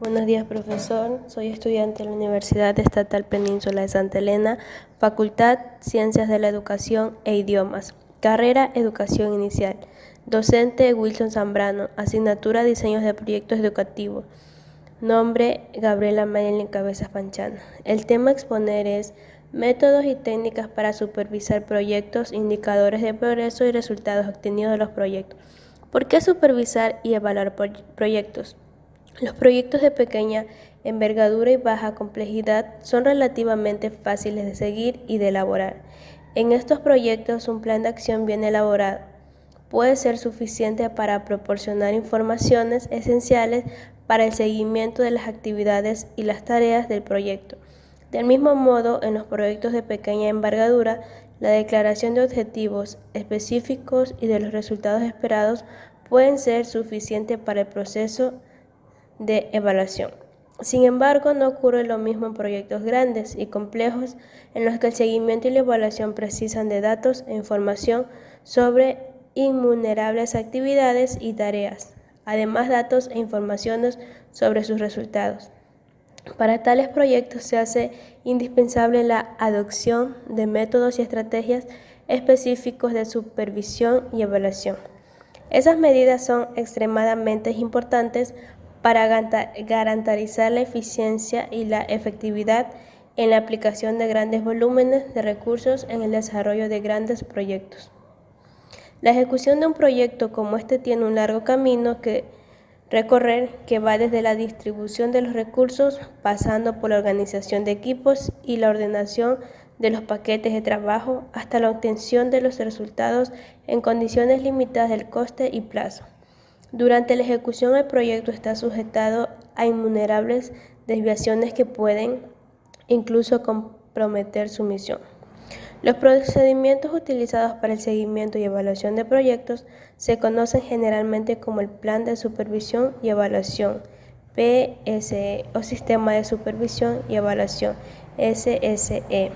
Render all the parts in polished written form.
Buenos días, profesor. Soy estudiante de la Universidad Estatal Península de Santa Elena, Facultad Ciencias de la Educación e Idiomas, carrera Educación Inicial. Docente Wilson Zambrano, asignatura Diseños de Proyectos Educativos. Nombre Gabriela Maylin Cabezas Panchana. El tema a exponer es métodos y técnicas para supervisar proyectos, indicadores de progreso y resultados obtenidos de los proyectos. ¿Por qué supervisar y evaluar proyectos? Los proyectos de pequeña envergadura y baja complejidad son relativamente fáciles de seguir y de elaborar. En estos proyectos, un plan de acción bien elaborado puede ser suficiente para proporcionar informaciones esenciales para el seguimiento de las actividades y las tareas del proyecto. Del mismo modo, en los proyectos de pequeña envergadura, la declaración de objetivos específicos y de los resultados esperados pueden ser suficientes para el proceso de evaluación. Sin embargo, no ocurre lo mismo en proyectos grandes y complejos en los que el seguimiento y la evaluación precisan de datos e información sobre innumerables actividades y tareas, además datos e informaciones sobre sus resultados. Para tales proyectos se hace indispensable la adopción de métodos y estrategias específicos de supervisión y evaluación. Esas medidas son extremadamente importantes para garantizar la eficiencia y la efectividad en la aplicación de grandes volúmenes de recursos en el desarrollo de grandes proyectos. La ejecución de un proyecto como este tiene un largo camino que recorrer que va desde la distribución de los recursos, pasando por la organización de equipos y la ordenación de los paquetes de trabajo, hasta la obtención de los resultados en condiciones limitadas del coste y plazo. Durante la ejecución, el proyecto está sujetado a innumerables desviaciones que pueden incluso comprometer su misión. Los procedimientos utilizados para el seguimiento y evaluación de proyectos se conocen generalmente como el Plan de Supervisión y Evaluación, PSE, o Sistema de Supervisión y Evaluación, SSE.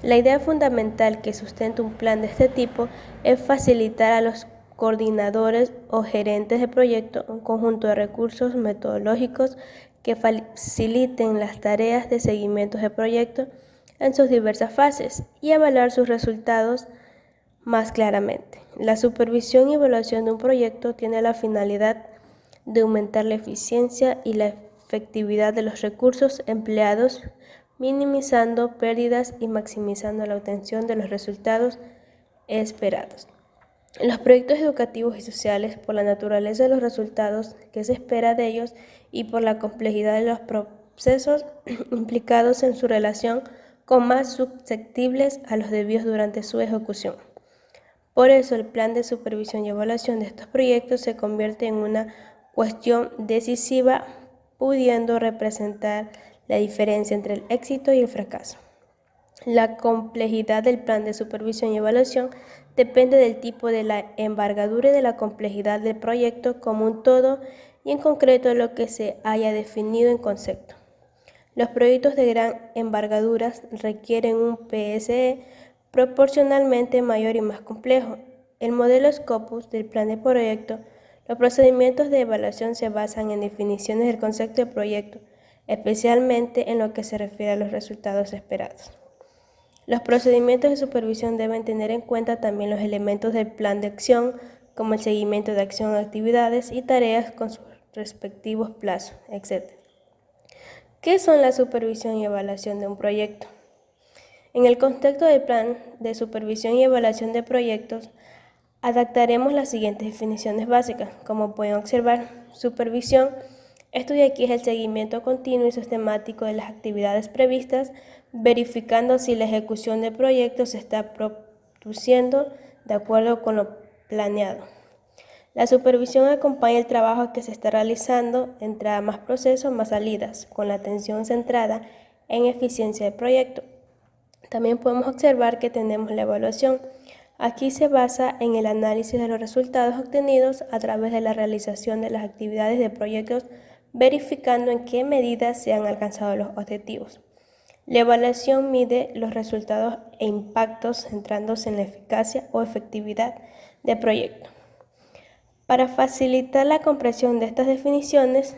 La idea fundamental que sustenta un plan de este tipo es facilitar a los coordinadores o gerentes de proyecto un conjunto de recursos metodológicos que faciliten las tareas de seguimiento de proyectos en sus diversas fases y evaluar sus resultados más claramente. La supervisión y evaluación de un proyecto tiene la finalidad de aumentar la eficiencia y la efectividad de los recursos empleados, minimizando pérdidas y maximizando la obtención de los resultados esperados. Los proyectos educativos y sociales, por la naturaleza de los resultados que se espera de ellos y por la complejidad de los procesos implicados en su relación con más susceptibles a los desvíos durante su ejecución. Por eso, el plan de supervisión y evaluación de estos proyectos se convierte en una cuestión decisiva, pudiendo representar la diferencia entre el éxito y el fracaso. La complejidad del plan de supervisión y evaluación depende del tipo de la envergadura y de la complejidad del proyecto como un todo y en concreto lo que se haya definido en concepto. Los proyectos de gran envergadura requieren un PSE proporcionalmente mayor y más complejo. El modelo Scopus del plan de proyecto, los procedimientos de evaluación se basan en definiciones del concepto de proyecto, especialmente en lo que se refiere a los resultados esperados. Los procedimientos de supervisión deben tener en cuenta también los elementos del plan de acción, como el seguimiento de acción, actividades y tareas con sus respectivos plazos, etc. ¿Qué son la supervisión y evaluación de un proyecto? En el contexto del plan de supervisión y evaluación de proyectos, adaptaremos las siguientes definiciones básicas. Como pueden observar, supervisión, esto de aquí es el seguimiento continuo y sistemático de las actividades previstas, verificando si la ejecución del proyecto se está produciendo de acuerdo con lo planeado. La supervisión acompaña el trabajo que se está realizando, entrada más procesos, más salidas, con la atención centrada en eficiencia del proyecto. También podemos observar que tenemos la evaluación. Aquí se basa en el análisis de los resultados obtenidos a través de la realización de las actividades de proyectos, verificando en qué medida se han alcanzado los objetivos. La evaluación mide los resultados e impactos centrándose en la eficacia o efectividad del proyecto. Para facilitar la comprensión de estas definiciones,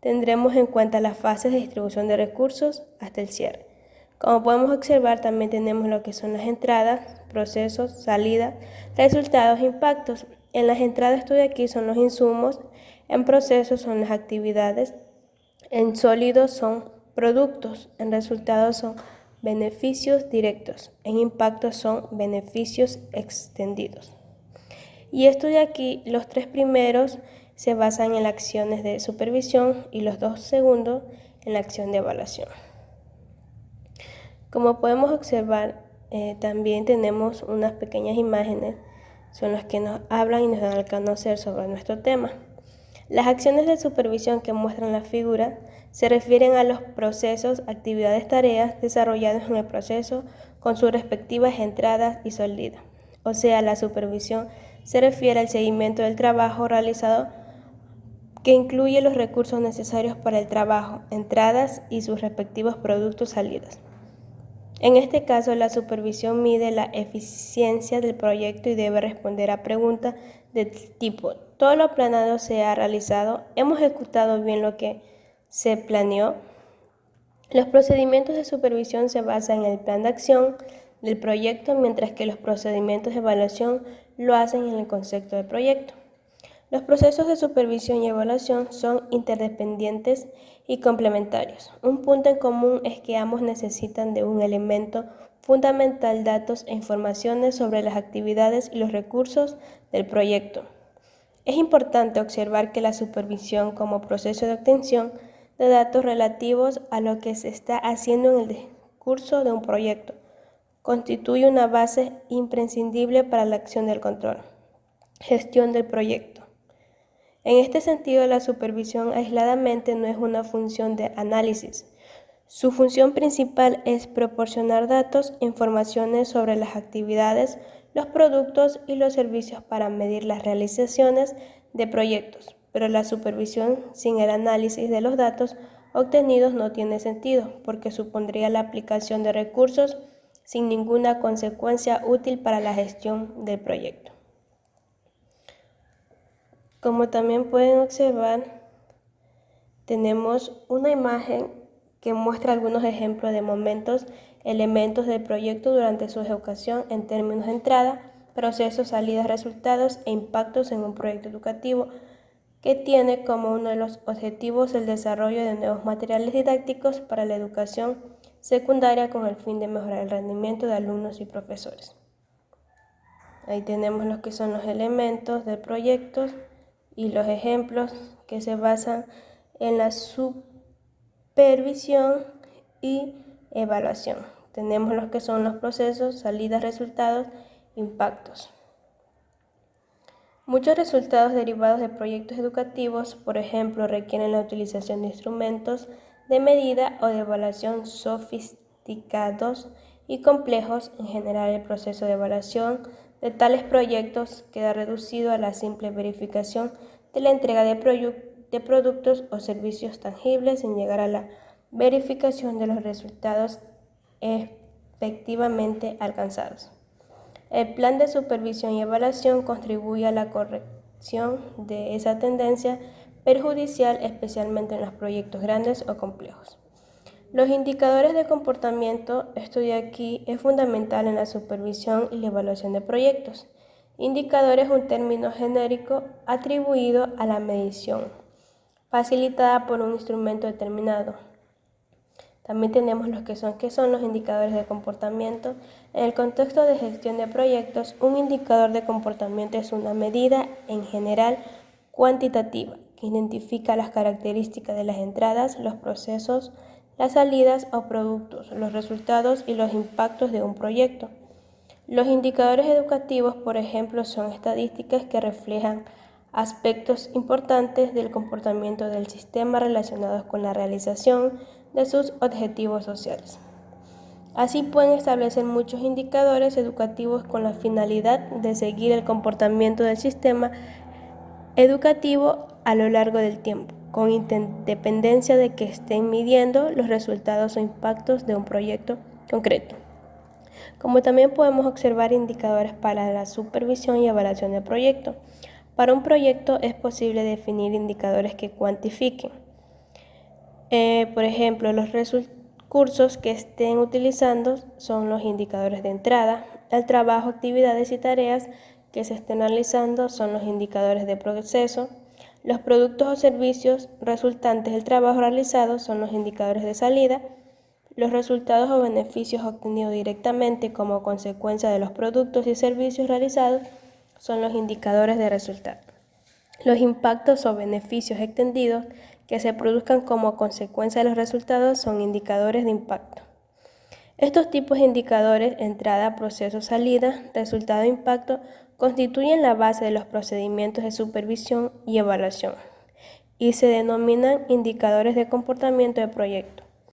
tendremos en cuenta las fases de distribución de recursos hasta el cierre. Como podemos observar, también tenemos lo que son las entradas, procesos, salidas, resultados, impactos. En las entradas estoy aquí son los insumos, en procesos son las actividades, en sólidos son productos, en resultados son beneficios directos, en impactos son beneficios extendidos. Y esto de aquí, los 3 primeros se basan en las acciones de supervisión y los 2 segundos en la acción de evaluación. Como podemos observar, también tenemos unas pequeñas imágenes, son las que nos hablan y nos dan a conocer sobre nuestro tema. Las acciones de supervisión que muestran la figura se refieren a los procesos, actividades, tareas desarrollados en el proceso con sus respectivas entradas y salidas. O sea, la supervisión se refiere al seguimiento del trabajo realizado que incluye los recursos necesarios para el trabajo, entradas y sus respectivos productos salidas. En este caso, la supervisión mide la eficiencia del proyecto y debe responder a preguntas de tipo: ¿todo lo planeado se ha realizado? ¿Hemos ejecutado bien lo que se planeó? Los procedimientos de supervisión se basan en el plan de acción del proyecto, mientras que los procedimientos de evaluación lo hacen en el concepto del proyecto. Los procesos de supervisión y evaluación son interdependientes y complementarios. Un punto en común es que ambos necesitan de un elemento fundamental, datos e informaciones sobre las actividades y los recursos del proyecto. Es importante observar que la supervisión como proceso de obtención de datos relativos a lo que se está haciendo en el curso de un proyecto constituye una base imprescindible para la acción del control, gestión del proyecto. En este sentido, la supervisión aisladamente no es una función de análisis. Su función principal es proporcionar datos e informaciones sobre las actividades, los productos y los servicios para medir las realizaciones de proyectos, pero la supervisión sin el análisis de los datos obtenidos no tiene sentido, porque supondría la aplicación de recursos sin ninguna consecuencia útil para la gestión del proyecto. Como también pueden observar, tenemos una imagen que muestra algunos ejemplos de momentos, elementos del proyecto durante su ejecución en términos de entrada, procesos, salidas, resultados e impactos en un proyecto educativo que tiene como uno de los objetivos el desarrollo de nuevos materiales didácticos para la educación secundaria con el fin de mejorar el rendimiento de alumnos y profesores. Ahí tenemos lo que son los elementos del proyecto y los ejemplos que se basan en la supervisión y evaluación. Tenemos los que son los procesos, salidas, resultados, impactos. Muchos resultados derivados de proyectos educativos, por ejemplo, requieren la utilización de instrumentos de medida o de evaluación sofisticados y complejos. En general, el proceso de evaluación de tales proyectos queda reducido a la simple verificación de la entrega de productos o servicios tangibles sin llegar a la verificación de los resultados efectivamente alcanzados. El plan de supervisión y evaluación contribuye a la corrección de esa tendencia perjudicial, especialmente en los proyectos grandes o complejos. Los indicadores de comportamiento, esto de aquí es fundamental en la supervisión y la evaluación de proyectos. Indicador es un término genérico atribuido a la medición, facilitada por un instrumento determinado. También tenemos los que son los indicadores de comportamiento. En el contexto de gestión de proyectos, un indicador de comportamiento es una medida en general cuantitativa que identifica las características de las entradas, los procesos, las salidas o productos, los resultados y los impactos de un proyecto. Los indicadores educativos, por ejemplo, son estadísticas que reflejan aspectos importantes del comportamiento del sistema relacionados con la realización de sus objetivos sociales. Así pueden establecer muchos indicadores educativos con la finalidad de seguir el comportamiento del sistema educativo a lo largo del tiempo, con independencia de que estén midiendo los resultados o impactos de un proyecto concreto. Como también podemos observar indicadores para la supervisión y evaluación del proyecto. Para un proyecto es posible definir indicadores que cuantifiquen Por ejemplo, los recursos que estén utilizando son los indicadores de entrada. El trabajo, actividades y tareas que se estén realizando son los indicadores de proceso. Los productos o servicios resultantes del trabajo realizado son los indicadores de salida. Los resultados o beneficios obtenidos directamente como consecuencia de los productos y servicios realizados son los indicadores de resultado. Los impactos o beneficios extendidos que se produzcan como consecuencia de los resultados son indicadores de impacto. Estos tipos de indicadores, entrada, proceso, salida, resultado e impacto, constituyen la base de los procedimientos de supervisión y evaluación y se denominan indicadores de comportamiento de proyecto.